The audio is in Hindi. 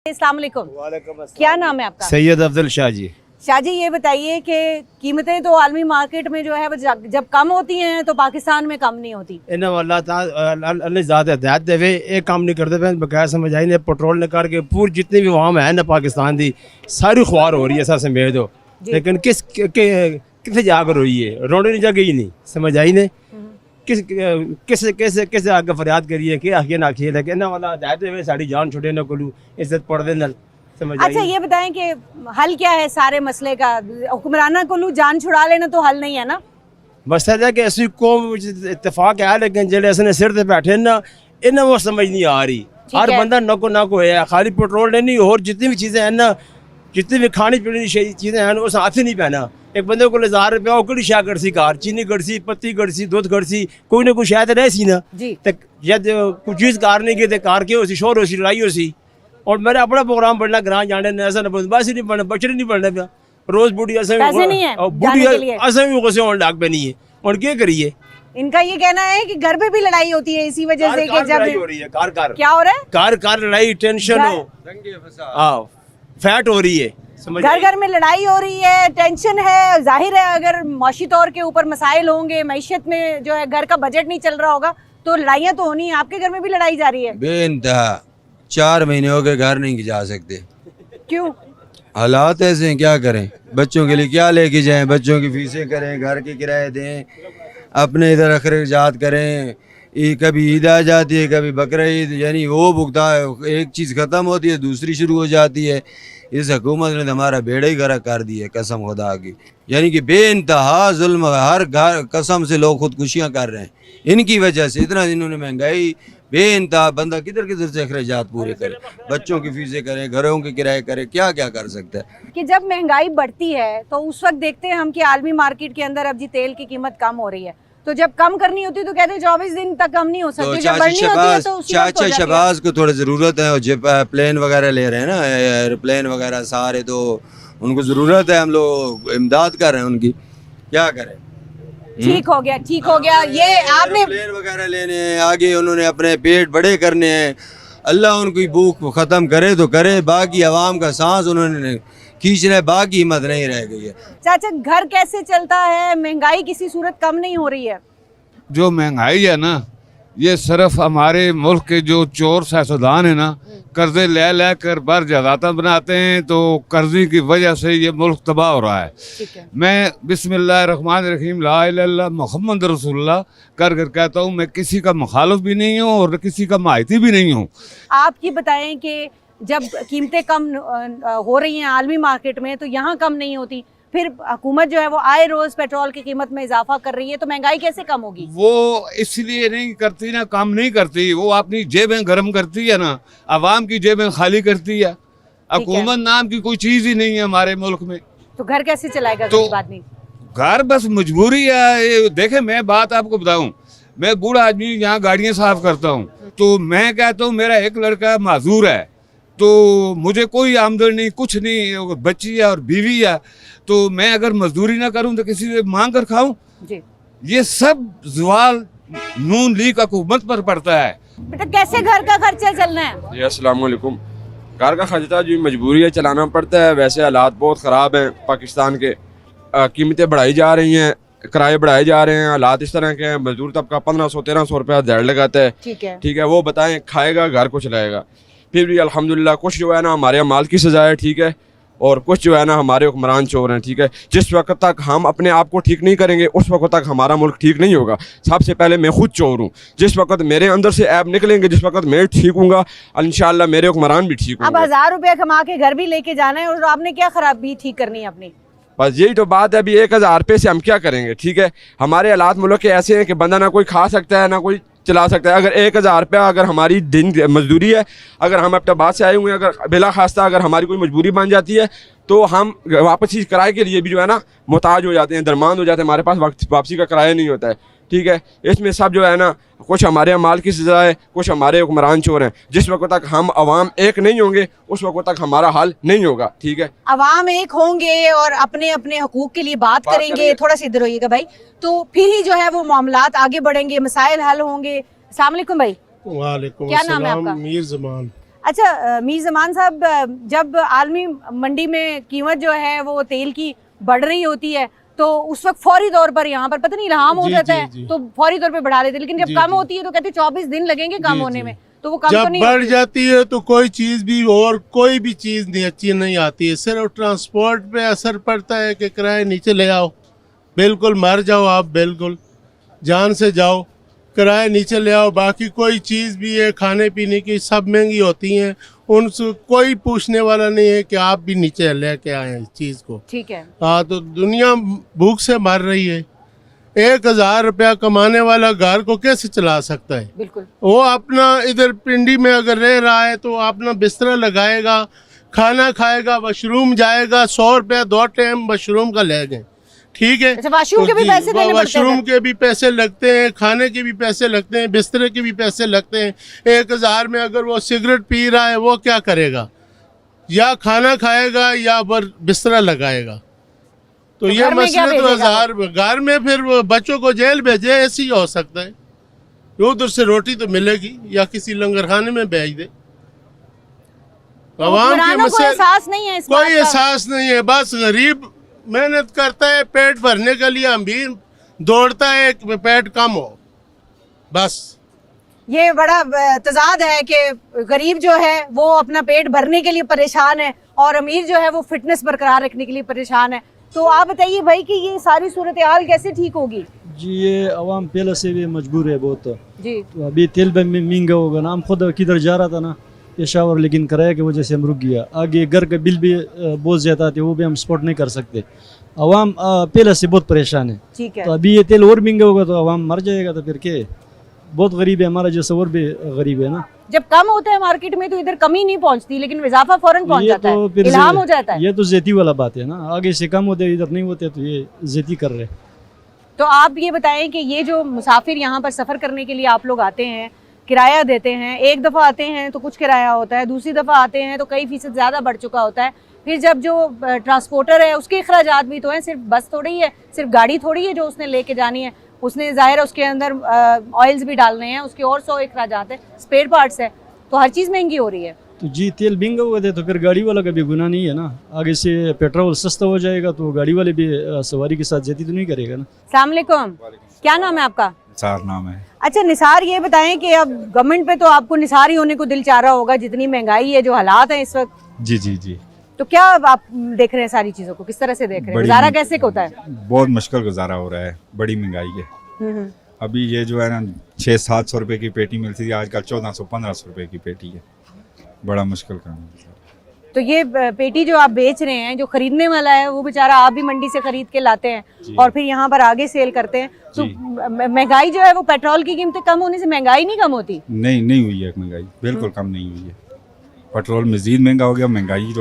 अस्सलाम वालेकुम। क्या नाम है आपका? सैयद अफजल शाह जी। शाह जी, ये बताइए कि कीमतें तो आलमी मार्केट में जो है वो जब कम होती हैं तो पाकिस्तान में कम नहीं होती। इन्हें अल्लाह ज़्यादा हिदायत देवे एक काम नहीं करते पे बकाया समझ आई ने पेट्रोल निकाल के पूरी जितनी भी वहाँ है ना पाकिस्तान की सारी ख्वार हो रही है ऐसा समेत हो, लेकिन किस जाकर हुई है रोने नहीं जगह ही नहीं समझ आई ने किस किस किस किस आगे फरियाद करिए कि आखिए ना आखिए, लेकिन इन्हें वाला हिदायत देवे साड़ी जान छुड़े ना कोलू इज्जत पड़ दे न समझ आई। अच्छा, ये बताएं कि हल क्या है सारे मसले का? हुक्मराना को जान छुड़ा लेना तो हल नहीं है ना। मसला है कि ऐसी कौम इतफाक है, लेकिन जेडे असने सिर ते बैठे ना इन्हें वो समझ नहीं आ रही। हर बंदा नको है, खाली पेट्रोल नहीं और जितनी भी चीज़ें हैं ना, जितनी भी खाने पीने की चीज़ें हैं उस हाथ ही नहीं पहना। एक बंदे को 1000 रुपया ओकड़ी शाह गड़सी कार चीनी गड़सी पत्ती गड़सी दूध गड़सी कोई ना कोई शायद रह सी ना तक जब कुछ चीज़ कार नहीं की कार के होसी शोर होसी लड़ाई होसी। और मेरे अपना प्रोग्राम बनना ग्रां जाने ने ऐसा बस ही नहीं बनना बचड़े नहीं बनना पिया रोज बूढ़ी असम को लाग बनी है और क्या करिए। इनका ये कहना है कि घर पे भी लड़ाई होती है इसी वजह से कि जब हो रही है कार क्या हो रहा है कार लड़ाई टेंशन हो फैट हो रही है, घर घर में लड़ाई हो रही है, टेंशन है। जाहिर है अगर माशी तौर के ऊपर मसाइल होंगे, मईशत में जो है घर का बजट नहीं चल रहा होगा तो लड़ाइयाँ तो होनी है। आपके घर में भी लड़ाई जा रही है? बेइंतहा 4 महीने हो गए घर नहीं जा सकते। क्यों? हालात ऐसे हैं, क्या करें? बच्चों के लिए क्या लेके जाएं, बच्चों की फीसें करें, घर के किराए दें, अपने इधर अखराजात करें। कभी ईद आ जाती है, कभी बकरा ईद, यानी वो भुगता एक चीज़ ख़त्म होती है दूसरी शुरू हो जाती है। इस हुकूमत ने हमारा बेड़ा ही गर्क कर दिया कसम खुदा की, यानी कि बेइंतहा जुल्म। हर घर कसम से लोग खुदकुशियाँ कर रहे हैं इनकी वजह से। इतना इन्होंने महंगाई बेइंतहा, बंदा किधर किधर से अखराजात पूरे करे, बच्चों की फीसें करे, घरों के किराए करे, क्या क्या कर सकता है। कि जब महंगाई बढ़ती है तो उस वक्त देखते हैं हम कि आलमी मार्केट के अंदर अब जी तेल की कीमत कम हो रही है, तो जब कम करनी होती है तो कहते हैं 24 दिन तक कम नहीं हो सकती। तो जब बढ़नी होती है तो चाचा शहबाज को थोड़ी ज़रूरत है, और जब प्लेन वगैरह ले रहे हैं ना, एयरप्लेन वगैरह सारे, तो उनको ज़रूरत है, हम लोग इमदाद कर रहे हैं उनकी, क्या करें। ठीक हो गया। ये आपने प्लेन वगैरह लेने हैं, आगे उन्होंने अपने पेट बड़े करने हैं। अल्लाह उनकी भूख ख़त्म करे तो करे, बाकी आवाम का सांस उन्होंने खींचना है, बाकी हिम्मत नहीं रह गई है। चाचा, घर कैसे चलता है? महंगाई किसी सूरत कम नहीं हो रही है। जो महंगाई है ना, ये सिर्फ हमारे मुल्क के जो चोर सियासतदान है ना, कर्जे ले कर बर जायदाद बनाते हैं, तो कर्जे की वजह से ये मुल्क तबाह हो रहा है। मैं बिस्मिल्लाहिर्रहमानिर्रहीम ला इलाहा इल्लल्लाह मुहम्मद रसूलुल्लाह कर कहता हूँ। मैं किसी का मुखालिफ भी नहीं हूँ और किसी का माहिती भी नहीं हूँ। आप ये बताएं कि जब कीमतें कम हो रही हैं आलमी मार्केट में तो यहाँ कम नहीं होती, फिर हुकूमत जो है वो आए रोज पेट्रोल की कीमत में इजाफा कर रही है, तो महंगाई कैसे कम होगी? वो इसलिए नहीं करती ना, काम नहीं करती, वो अपनी जेबें गर्म करती है ना, आवाम की जेबें खाली करती है। हुकूमत नाम की कोई चीज़ ही नहीं है हमारे मुल्क में, तो घर कैसे चलाएगा तो गरीब आदमी? घर बस मजबूरी है। देखे, मैं बात आपको बताऊं, मैं बूढ़ा आदमी यहाँ गाड़ियाँ साफ करता हूँ, तो मैं कहता हूँ मेरा एक लड़का माजूर है, तो मुझे कोई आमदनी नहीं, कुछ नहीं, बच्ची है और बीवी है, तो मैं अगर मजदूरी ना करूं तो किसी से मांग कर खाऊं? ये सब ज़वाल नून लीग हुकूमत पर पड़ता है। बेटा, कैसे घर का खर्चा चलना है? जी अस्सलाम वालेकुम। घर का खर्चा जो मजबूरी है चलाना पड़ता है। वैसे हालात बहुत ख़राब हैं पाकिस्तान के, कीमतें बढ़ाई जा रही हैं, किराए बढ़ाए जा रहे हैं, हालात इस तरह के हैं। मजदूर तबका 1500-1300 रुपया दिहाड़ी लगाता है, ठीक है, वो बताएं खाएगा घर को चलाएगा। फिर भी अल्हम्दुलिल्लाह कुछ जो है ना हमारे माल की सजा है, ठीक है, और कुछ जो है ना हमारे हुक्मरान चोर हैं, ठीक है। जिस वक्त तक हम अपने आप को ठीक नहीं करेंगे उस वक्त तक हमारा मुल्क ठीक नहीं होगा। सबसे पहले मैं खुद चोर हूँ, जिस वक्त मेरे अंदर से ऐप निकलेंगे, जिस वक्त मैं ठीक हूँगा, इंशाअल्लाह मेरे हुक्मरान भी ठीक होंगे। अब 1000 रुपया कमा के घर भी लेके जाना है और आपने क्या खराबी ठीक करनी है अपनी? बस यही तो बात है। अभी 1000 रुपये से हम क्या करेंगे, ठीक है। हमारे हालात मुल्क के ऐसे हैं कि बंदा ना कोई खा सकता है ना कोई चला सकता है। अगर 1000 रुपया अगर हमारी दिन मजदूरी है, अगर हम अपने बात से आए हुए हैं, अगर बिला खास्ता अगर हमारी कोई मजबूरी बन जाती है तो हम वापसी किराए के लिए भी जो है ना मोहताज हो जाते हैं, दरमांद हो जाते हैं, हमारे पास वापसी का किराया नहीं होता है, ठीक है। इसमें सब जो है ना कुछ हमारे माल की सजा है, कुछ हमारे हुक्मरान चोर हैं। जिस वक्त तक हम अवाम एक नहीं होंगे उस वक्त तक हमारा हाल नहीं होगा, ठीक है। अवाम एक होंगे और अपने अपने हकूक के लिए बात करेंगे, थोड़ा सा इधर होइएगा भाई, तो फिर ही जो है वो मामलात आगे बढ़ेंगे, मसाइल हल होंगे। अस्सलाम वालेकुम भाई। वालेकुम क्या नाम है आपका? मीर ज़मान। अच्छा मीर जमान साहब, जब आलमी मंडी में कीमत जो है वो तेल की बढ़ रही होती है तो उस वक्त फौरी तौर पर यहाँ पर पता नहीं इल्हाम हो जाता है तो फौरी तौर पे बढ़ा देते हैं, लेकिन जब कम होती है तो कहते 24 दिन लगेंगे कम होने में, तो वो कम जब तो नहीं बढ़ होती। जाती है तो कोई चीज भी और कोई भी चीज नहीं अच्छी नहीं आती है, सिर्फ ट्रांसपोर्ट पे असर पड़ता है कि किराए नीचे ले आओ, बिल्कुल मर जाओ आप, बिल्कुल जान से जाओ, किराए नीचे ले आओ। बाकी कोई चीज़ भी है खाने पीने की सब महंगी होती हैं, उनसे कोई पूछने वाला नहीं है कि आप भी नीचे लेके आए इस चीज़ को। ठीक है। हाँ, तो दुनिया भूख से मर रही है। 1000 रुपया कमाने वाला घर को कैसे चला सकता है? बिल्कुल। वो अपना इधर पिंडी में अगर रह रहा है तो अपना बिस्तरा लगाएगा, खाना खाएगा, वॉशरूम जाएगा, 100 रुपया 2 टाइम वॉशरूम का ले गए, ठीक है। अच्छा, वॉशरूम के भी पैसे देने पड़ते हैं? वॉशरूम के भी पैसे लगते हैं, खाने के भी पैसे लगते हैं, बिस्तरे के भी पैसे लगते हैं। 1000 में अगर वो सिगरेट पी रहा है वो क्या करेगा? या खाना खाएगा या बिस्तरा लगाएगा। तो ये घर में क्या मसले तो भेजेगा 1000 घर में फिर वो बच्चों को जेल भेजे, ऐसे ही हो सकता है। उधर से रोटी तो मिलेगी या किसी लंगर खाने में भेज दे। अवाम के हुक्मरानों को मसले एहसास नहीं है इस बात कोई का। एहसास नहीं है, बस गरीब मेहनत करता है पेट भरने के लिए, अमीर दौड़ता है कि पेट कम हो, बस। ये बड़ा तजाद है कि गरीब जो है वो अपना पेट भरने के लिए परेशान है और अमीर जो है वो फिटनेस बरकरार रखने के लिए परेशान है। तो आप बताइए भाई कि ये सारी सूरत हाल कैसे ठीक होगी? जी, ये अवाम पहले से भी मजबूर है बहुत। जी। तो अभी तेल भी महंगा होगा ना, हम खुद किधर जा रहा था ना पेशावर, लेकिन किराए की वजह से हम रुक गया। आगे घर का बिल भी बहुत ज़्यादा थे, वो भी हम सपोर्ट नहीं कर सकते। अवाम पहले से बहुत परेशान है। ठीक है। तो अभी ये तेल और महंगा होगा तो अवाम मर जाएगा, तो फिर क्या? बहुत गरीब है, हमारा जैसा और भी गरीब है ना। जब कम होता है मार्केट में तो इधर कमी नहीं पहुंचती, लेकिन इजाफा फौरन पहुंच ये जाता तो है, फिर इल्हाम हो जाता है। ये तो ज़्यादती वाला बात है ना, आगे से कम होते इधर नहीं होते तो ये ज़्यादती कर रहे। तो आप ये बताएं कि ये जो मुसाफिर यहाँ पर सफ़र करने के लिए आप लोग आते हैं, किराया देते हैं, एक दफ़ा आते हैं तो कुछ किराया होता है, दूसरी दफ़ा आते हैं तो कई फीसद ज़्यादा बढ़ चुका होता है। फिर जब जो ट्रांसपोर्टर है उसके अखराजात भी तो हैं, सिर्फ बस थोड़ी है, सिर्फ गाड़ी थोड़ी है जो उसने लेके जानी है, उसने ज़ाहिर है उसके अंदर ऑयल्स भी डालने हैं, उसके और 100 अखराजात है, स्पेयर पार्ट्स है, तो हर चीज़ महंगी हो रही है। तो जी, तेल महंगा हुआ थे तो फिर गाड़ी वाला का भी गुनाह नहीं है ना। आगे से पेट्रोल सस्ता हो जाएगा तो गाड़ी वाले भी सवारी के साथ ज्यादती तो नहीं करेगा ना। अस्सलाम वालेकुम, क्या नाम है आपका? निसार नाम है। अच्छा निसार, ये बताएं कि अब गवर्नमेंट पे तो आपको निसार ही होने को दिल चाह रहा होगा, जितनी महंगाई है, जो हालात हैं इस वक्त। जी जी जी, तो क्या आप देख रहे हैं सारी चीज़ों को, किस तरह से देख रहे हैं? गुजारा कैसे होता है? बहुत मुश्किल गुजारा हो रहा है, बड़ी महंगाई है। अभी ये जो है ना 600-700 रुपए की पेटी मिलती थी, आजकल 1400-1500 रुपए की पेटी है, बड़ा मुश्किल काम है। तो ये पेटी जो आप बेच रहे हैं, जो खरीदने वाला है वो बेचारा आप भी मंडी से खरीद के लाते हैं और फिर यहाँ पर आगे सेल करते हैं, तो महंगाई जो है वो पेट्रोल की कीमतें कम होने से महंगाई नहीं कम होती? नहीं हुई है महंगाई, बिल्कुल कम नहीं हुई है। पेट्रोल मजीद महंगा हो गया, महंगाई